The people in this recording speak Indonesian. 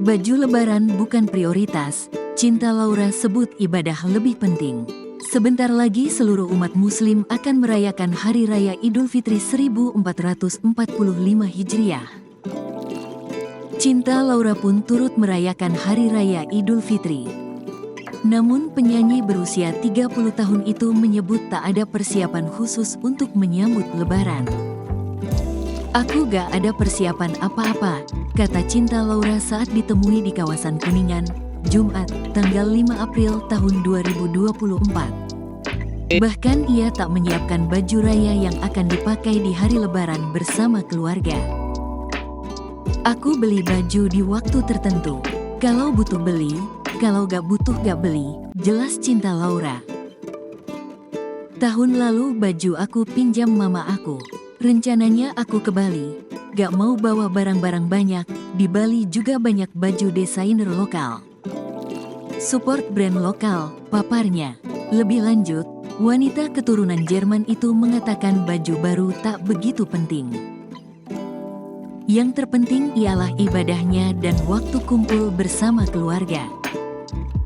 Baju lebaran bukan prioritas, Cinta Laura sebut ibadah lebih penting. Sebentar lagi seluruh umat muslim akan merayakan Hari Raya Idul Fitri 1445 Hijriah. Cinta Laura pun turut merayakan Hari Raya Idul Fitri. Namun penyanyi berusia 30 tahun itu menyebut tak ada persiapan khusus untuk menyambut Lebaran. "Aku gak ada persiapan apa-apa," kata Cinta Laura saat ditemui di kawasan Kuningan, Jumat, tanggal 5 April tahun 2024. Bahkan ia tak menyiapkan baju raya yang akan dipakai di hari Lebaran bersama keluarga. "Aku beli baju di waktu tertentu. Kalau butuh beli, kalau gak butuh gak beli," jelas Cinta Laura. "Tahun lalu baju aku pinjam mama aku. Rencananya aku ke Bali. Gak mau bawa barang-barang banyak, di Bali juga banyak baju desainer lokal. Support brand lokal," paparnya. Lebih lanjut, wanita keturunan Jerman itu mengatakan baju baru tak begitu penting. "Yang terpenting ialah ibadahnya dan waktu kumpul bersama keluarga."